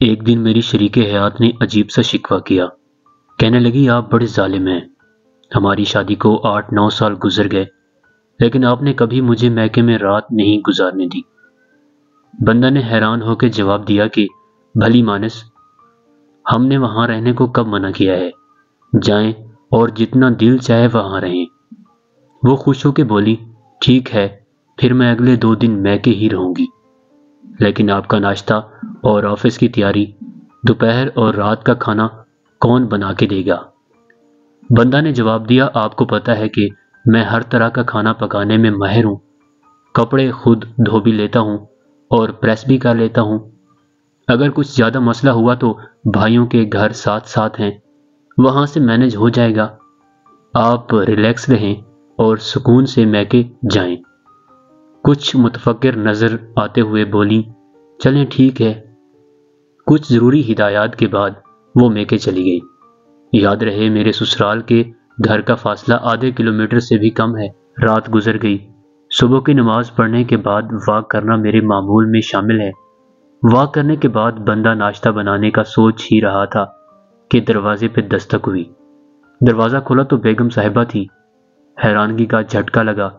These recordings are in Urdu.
ایک دن میری شریک حیات نے عجیب سا شکوہ کیا۔ کہنے لگی آپ بڑے ظالم ہیں، ہماری شادی کو 8-9 سال گزر گئے لیکن آپ نے کبھی مجھے میکے میں رات نہیں گزارنے دی۔ بندہ نے حیران ہو کے جواب دیا کہ بھلی مانس، ہم نے وہاں رہنے کو کب منع کیا ہے، جائیں اور جتنا دل چاہے وہاں رہیں۔ وہ خوش ہو کے بولی ٹھیک ہے، پھر میں اگلے 2 دن میکے ہی رہوں گی، لیکن آپ کا ناشتہ اور آفس کی تیاری، دوپہر اور رات کا کھانا کون بنا کے دے گا؟ بندہ نے جواب دیا آپ کو پتہ ہے کہ میں ہر طرح کا کھانا پکانے میں ماہر ہوں، کپڑے خود دھو بھی لیتا ہوں اور پریس بھی کر لیتا ہوں۔ اگر کچھ زیادہ مسئلہ ہوا تو بھائیوں کے گھر ساتھ ساتھ ہیں، وہاں سے مینج ہو جائے گا۔ آپ ریلیکس رہیں اور سکون سے میکے جائیں۔ کچھ متفکر نظر آتے ہوئے بولی چلیں ٹھیک ہے۔ کچھ ضروری ہدایات کے بعد وہ میکے چلی گئی۔ یاد رہے میرے سسرال کے گھر کا فاصلہ آدھے کلومیٹر سے بھی کم ہے۔ رات گزر گئی۔ صبح کی نماز پڑھنے کے بعد واک کرنا میرے معمول میں شامل ہے۔ واک کرنے کے بعد بندہ ناشتہ بنانے کا سوچ ہی رہا تھا کہ دروازے پہ دستک ہوئی۔ دروازہ کھولا تو بیگم صاحبہ تھی۔ حیرانگی کا جھٹکا لگا،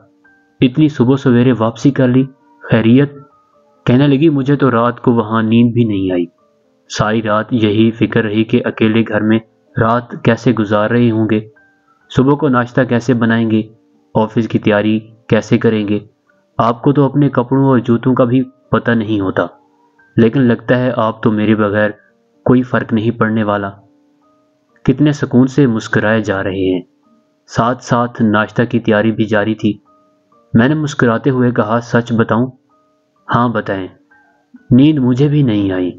اتنی صبح سویرے واپسی کر لی، خیریت؟ کہنے لگی مجھے تو رات کو وہاں نیند بھی نہیں آئی۔ ساری رات یہی فکر رہی کہ اکیلے گھر میں رات کیسے گزار رہے ہوں گے، صبح کو ناشتہ کیسے بنائیں گے، آفس کی تیاری کیسے کریں گے۔ آپ کو تو اپنے کپڑوں اور جوتوں کا بھی پتہ نہیں ہوتا، لیکن لگتا ہے آپ تو میرے بغیر کوئی فرق نہیں پڑنے والا۔ کتنے سکون سے مسکرائے جا رہے ہیں، ساتھ ساتھ ناشتہ کی تیاری بھی جاری تھی۔ میں نے مسکراتے ہوئے کہا سچ بتاؤں؟ ہاں بتائیں۔ نیند مجھے بھی نہیں آئی۔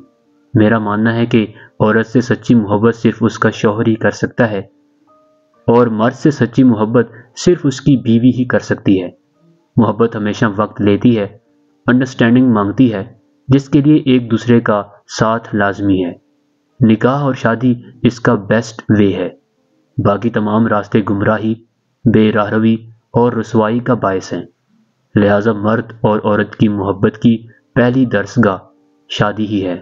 میرا ماننا ہے کہ عورت سے سچی محبت صرف اس کا شوہر ہی کر سکتا ہے، اور مرد سے سچی محبت صرف اس کی بیوی ہی کر سکتی ہے۔ محبت ہمیشہ وقت لیتی ہے، انڈرسٹینڈنگ مانگتی ہے، جس کے لیے ایک دوسرے کا ساتھ لازمی ہے۔ نکاح اور شادی اس کا بیسٹ وے ہے، باقی تمام راستے گمراہی، بے راہروی اور رسوائی کا باعث ہیں۔ لہٰذا مرد اور عورت کی محبت کی پہلی درسگاہ شادی ہی ہے۔